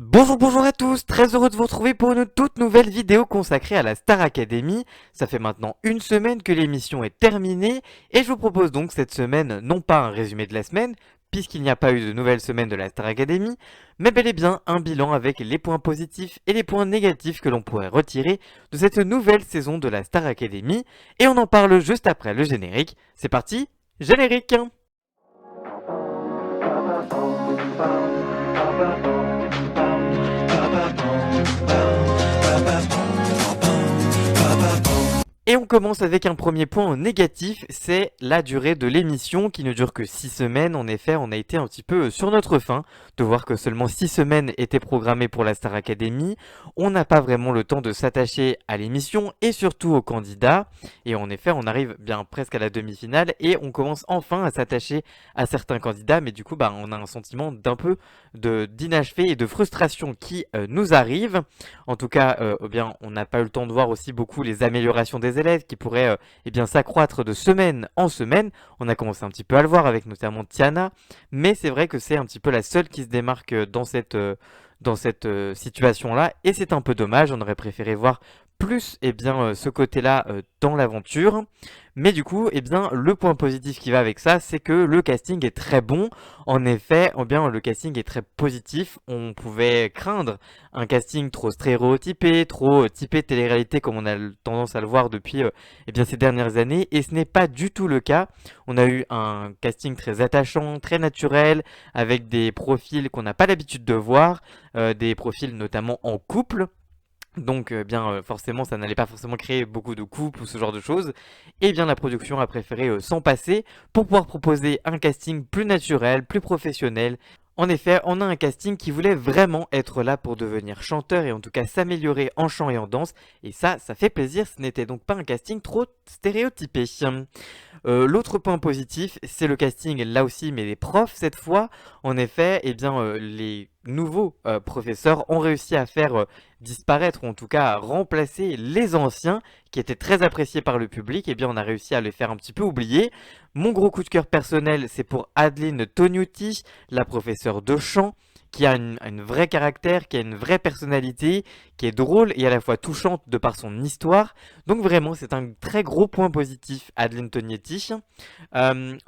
Bonjour à tous, très heureux de vous retrouver pour une toute nouvelle vidéo consacrée à la Star Academy. Ça fait maintenant une semaine que l'émission est terminée et je vous propose donc cette semaine non pas un résumé de la semaine, puisqu'il n'y a pas eu de nouvelle semaine de la Star Academy, mais bel et bien un bilan avec les points positifs et les points négatifs que l'on pourrait retirer de cette nouvelle saison de la Star Academy. Et on en parle juste après le générique. C'est parti, générique! Et on commence avec un premier point négatif, c'est la durée de l'émission qui ne dure que 6 semaines. En effet, on a été un petit peu sur notre faim de voir que seulement 6 semaines étaient programmées pour la Star Academy. On n'a pas vraiment le temps de s'attacher à l'émission et surtout aux candidats. Et en effet, on arrive bien presque à la demi-finale et on commence enfin à s'attacher à certains candidats. Mais du coup, on a un sentiment d'un peu d'inachevé et de frustration qui nous arrive. En tout cas, on n'a pas eu le temps de voir aussi beaucoup les améliorations des élèves qui pourraient s'accroître de semaine en semaine. On a commencé un petit peu à le voir avec notamment Tiana, mais c'est vrai que c'est un petit peu la seule qui se démarque dans cette situation-là, et c'est un peu dommage. On aurait préféré voir plus ce côté-là dans l'aventure. Mais du coup, le point positif qui va avec ça, c'est que le casting est très bon. En effet, le casting est très positif. On pouvait craindre un casting trop stéréotypé, trop typé télé-réalité comme on a tendance à le voir depuis ces dernières années. Et ce n'est pas du tout le cas. On a eu un casting très attachant, très naturel, avec des profils qu'on n'a pas l'habitude de voir, des profils notamment en couple. Donc forcément ça n'allait pas forcément créer beaucoup de couples ou ce genre de choses. Et bien la production a préféré s'en passer pour pouvoir proposer un casting plus naturel, plus professionnel. En effet, on a un casting qui voulait vraiment être là pour devenir chanteur et en tout cas s'améliorer en chant et en danse. Et ça fait plaisir, ce n'était donc pas un casting trop stéréotypé. L'autre point positif, c'est le casting là aussi, mais des profs cette fois. En effet, les nouveaux professeurs ont réussi à faire disparaître, ou en tout cas à remplacer les anciens qui étaient très appréciés par le public. Et bien on a réussi à les faire un petit peu oublier. Mon gros coup de cœur personnel, c'est pour Adeline Tognuti, la professeure de chant, qui a une vraie caractère, qui a une vraie personnalité, qui est drôle et à la fois touchante de par son histoire. Donc vraiment, c'est un très gros point positif, Adeline Tognetti.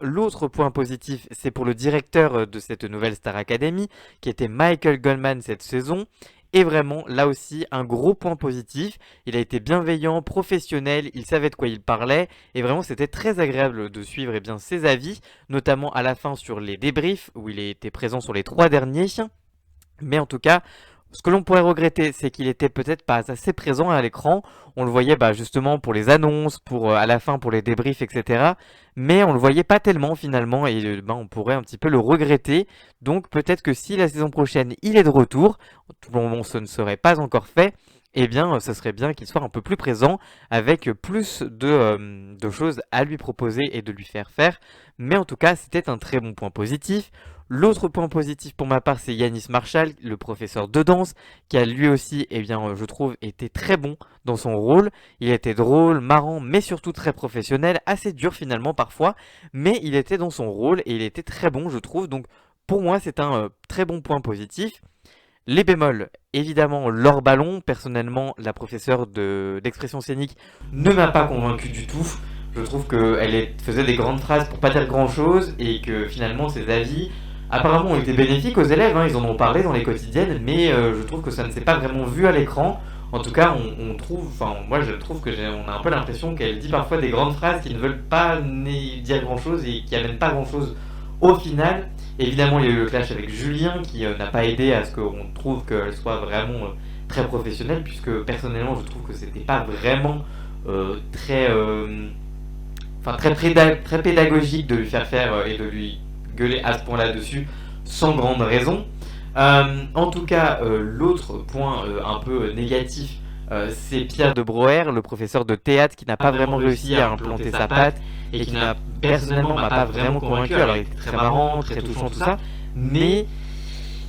L'autre point positif, c'est pour le directeur de cette nouvelle Star Academy, qui était Michael Goldman cette saison. Et vraiment, là aussi, un gros point positif. Il a été bienveillant, professionnel, il savait de quoi il parlait. Et vraiment, c'était très agréable de suivre ses avis, notamment à la fin sur les débriefs, où il était présent sur les 3 derniers. Mais en tout cas, ce que l'on pourrait regretter, c'est qu'il était peut-être pas assez présent à l'écran. On le voyait justement pour les annonces, pour à la fin pour les débriefs, etc. Mais on le voyait pas tellement finalement et on pourrait un petit peu le regretter. Donc peut-être que si la saison prochaine il est de retour, pour le moment ce ne serait pas encore fait, ce serait bien qu'il soit un peu plus présent avec plus de choses à lui proposer et de lui faire faire. Mais en tout cas, c'était un très bon point positif. L'autre point positif pour ma part, c'est Yanis Marshall, le professeur de danse, qui a lui aussi, je trouve, été très bon dans son rôle. Il était drôle, marrant, mais surtout très professionnel, assez dur finalement parfois, mais il était dans son rôle et il était très bon, je trouve. Donc pour moi, c'est un très bon point positif. Les bémols, évidemment, Laure Ballon. Personnellement, la professeure d'expression scénique ne m'a pas convaincu du tout. Je trouve qu'elle faisait des grandes phrases pour pas dire grand chose et que finalement ses avis apparemment ont été bénéfiques aux élèves, hein, ils en ont parlé dans les quotidiennes, mais je trouve que ça ne s'est pas vraiment vu à l'écran. En tout cas, on trouve, enfin moi je trouve que on a un peu l'impression qu'elle dit parfois des grandes phrases qui ne veulent pas dire grand chose et qui amènent pas grand chose au final. Évidemment, il y a eu le clash avec Julien qui n'a pas aidé à ce qu'on trouve qu'elle soit vraiment très professionnelle, puisque personnellement je trouve que c'était pas vraiment très pédagogique de lui faire faire et de lui gueuler à ce point-là dessus sans grande raison. En tout cas, l'autre point un peu négatif, c'est Pierre de Broer, le professeur de théâtre, qui n'a pas vraiment réussi à implanter sa patte et qui personnellement m'a pas vraiment convaincu. Alors il était très marrant, très touchant, tout ça, mais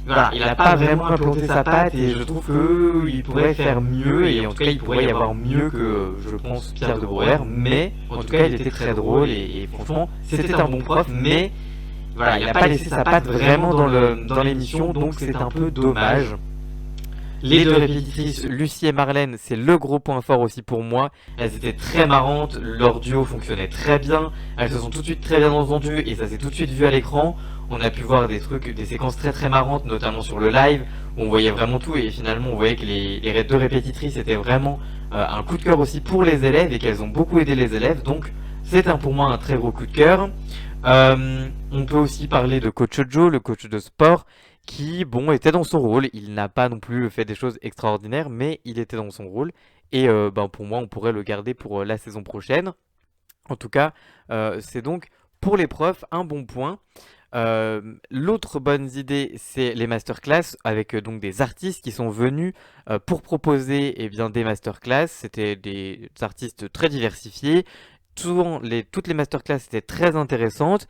voilà, il n'a pas vraiment implanté sa patte et je trouve qu'il pourrait faire mieux et en tout cas il pourrait y avoir mieux que je pense Pierre de Broer, mais en tout cas il était très drôle et franchement c'était un bon prof, mais voilà, il n'a pas laissé sa patte vraiment dans l'émission, donc c'est un peu dommage. Les deux répétitrices, Lucie et Marlène, c'est le gros point fort aussi pour moi. Elles étaient très marrantes, leur duo fonctionnait très bien, elles se sont tout de suite très bien entendues et ça s'est tout de suite vu à l'écran. On a pu voir des séquences très très marrantes, notamment sur le live, où on voyait vraiment tout et finalement on voyait que les deux répétitrices étaient vraiment un coup de cœur aussi pour les élèves et qu'elles ont beaucoup aidé les élèves, donc c'est pour moi un très gros coup de cœur. On peut aussi parler de Coach Joe, le coach de sport, qui, bon, était dans son rôle. Il n'a pas non plus fait des choses extraordinaires, mais il était dans son rôle. Et pour moi, on pourrait le garder pour la saison prochaine. En tout cas, c'est donc pour les profs un bon point. L'autre bonne idée, c'est les masterclass avec donc des artistes qui sont venus pour proposer des masterclass. C'était des artistes très diversifiés. Toutes les masterclass étaient très intéressantes.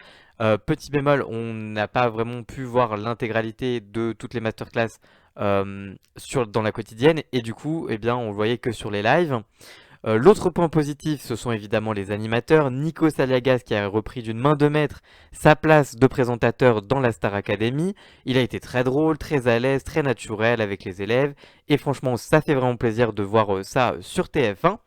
Petit bémol, on n'a pas vraiment pu voir l'intégralité de toutes les masterclass dans la quotidienne et du coup, on le voyait que sur les lives. L'autre point positif, ce sont évidemment les animateurs. Nico Saliagas qui a repris d'une main de maître sa place de présentateur dans la Star Academy. Il a été très drôle, très à l'aise, très naturel avec les élèves. Et franchement, ça fait vraiment plaisir de voir ça sur TF1.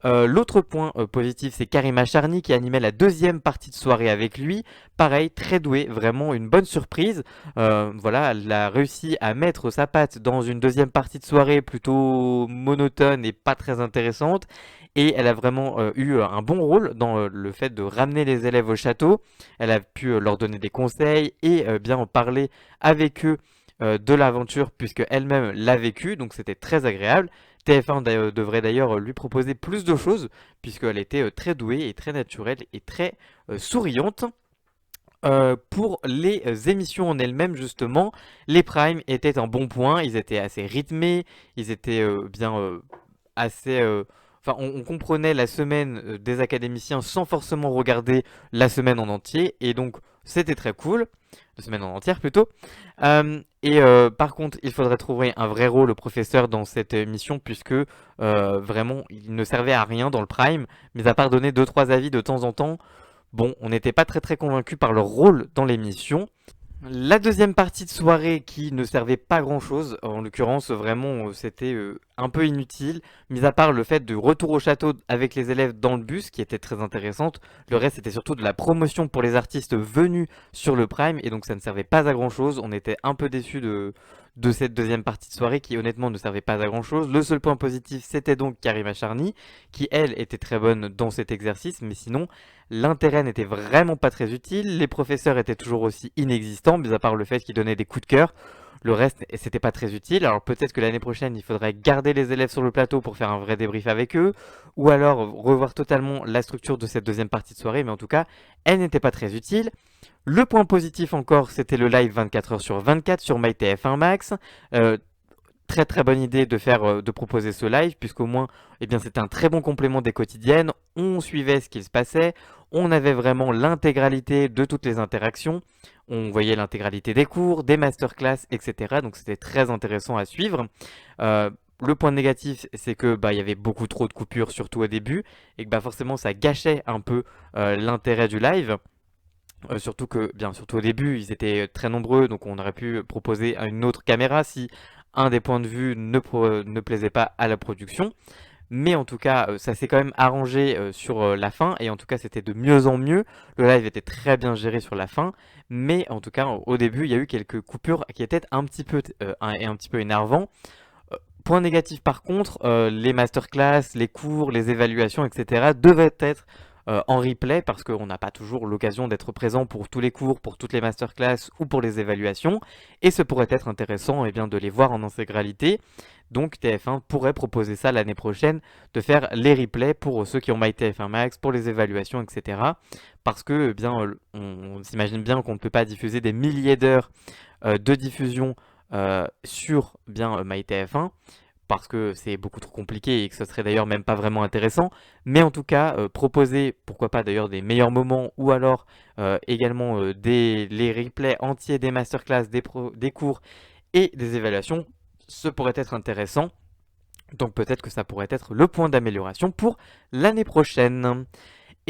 L'autre point positif, c'est Karima Charny qui animait la deuxième partie de soirée avec lui. Pareil, très doué, vraiment une bonne surprise. Voilà, elle a réussi à mettre sa patte dans une deuxième partie de soirée plutôt monotone et pas très intéressante. Et elle a vraiment eu un bon rôle dans le fait de ramener les élèves au château. Elle a pu leur donner des conseils et bien en parler avec eux de l'aventure puisque elle-même l'a vécu, donc c'était très agréable. TF1 devrait d'ailleurs lui proposer plus de choses, puisqu'elle était très douée et très naturelle et très souriante. Pour les émissions en elles-mêmes, justement, les primes étaient un bon point, ils étaient assez rythmés, ils étaient assez... Enfin, on comprenait la semaine des académiciens sans forcément regarder la semaine en entier, et donc c'était très cool, de semaine en entière plutôt. Par contre, il faudrait trouver un vrai rôle au professeur dans cette émission, puisque vraiment, il ne servait à rien dans le prime, mais à part donner deux trois avis de temps en temps. Bon, on n'était pas très très convaincus par leur rôle dans l'émission. La deuxième partie de soirée qui ne servait pas à grand chose, en l'occurrence vraiment c'était un peu inutile, mis à part le fait de retour au château avec les élèves dans le bus qui était très intéressante, le reste c'était surtout de la promotion pour les artistes venus sur le Prime et donc ça ne servait pas à grand chose, on était un peu déçus de cette deuxième partie de soirée qui honnêtement ne servait pas à grand chose. Le seul point positif c'était donc Karima Charny qui elle était très bonne dans cet exercice mais sinon l'intérêt n'était vraiment pas très utile, les professeurs étaient toujours aussi inexistants, mis à part le fait qu'ils donnaient des coups de cœur. Le reste, c'était pas très utile. Alors peut-être que l'année prochaine, il faudrait garder les élèves sur le plateau pour faire un vrai débrief avec eux, ou alors revoir totalement la structure de cette deuxième partie de soirée, mais en tout cas, elle n'était pas très utile. Le point positif encore, c'était le live 24h sur 24 sur MyTF1 Max. Très très bonne idée de proposer ce live puisqu'au moins c'était un très bon complément des quotidiennes, on suivait ce qui se passait, on avait vraiment l'intégralité de toutes les interactions, on voyait l'intégralité des cours, des masterclass, etc. Donc c'était très intéressant à suivre. Le point négatif, c'est que il y avait beaucoup trop de coupures, surtout au début, et que forcément ça gâchait un peu l'intérêt du live. Surtout que, surtout au début, ils étaient très nombreux, donc on aurait pu proposer une autre caméra si un des points de vue ne plaisait pas à la production. Mais en tout cas, ça s'est quand même arrangé sur la fin, et en tout cas, c'était de mieux en mieux. Le live était très bien géré sur la fin, mais en tout cas, au début, il y a eu quelques coupures qui étaient un petit peu énervants. Point négatif par contre, les masterclass, les cours, les évaluations, etc. devaient être en replay parce qu'on n'a pas toujours l'occasion d'être présent pour tous les cours, pour toutes les masterclass ou pour les évaluations. Et ce pourrait être intéressant de les voir en intégralité. Donc TF1 pourrait proposer ça l'année prochaine, de faire les replays pour ceux qui ont MyTF1 Max, pour les évaluations, etc. Parce que on s'imagine bien qu'on ne peut pas diffuser des milliers d'heures de diffusion sur MyTF1 parce que c'est beaucoup trop compliqué et que ce serait d'ailleurs même pas vraiment intéressant, mais en tout cas proposer pourquoi pas d'ailleurs des meilleurs moments ou alors également les replays entiers des masterclass, des cours et des évaluations, ce pourrait être intéressant. Donc peut-être que ça pourrait être le point d'amélioration pour l'année prochaine.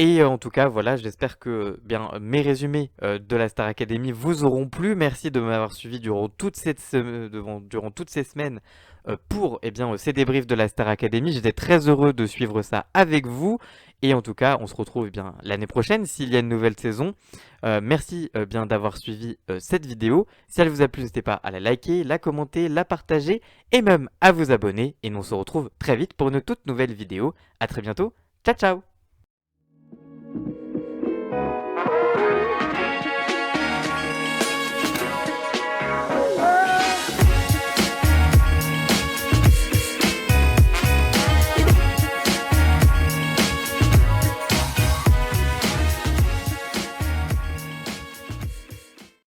Et en tout cas, voilà, j'espère que bien mes résumés de la Star Academy vous auront plu. Merci de m'avoir suivi durant toutes ces semaines pour ces débriefs de la Star Academy. J'étais très heureux de suivre ça avec vous. Et en tout cas, on se retrouve bien l'année prochaine s'il y a une nouvelle saison. Merci bien d'avoir suivi cette vidéo. Si elle vous a plu, n'hésitez pas à la liker, la commenter, la partager et même à vous abonner. Et nous on se retrouve très vite pour une toute nouvelle vidéo. À très bientôt. Ciao ciao!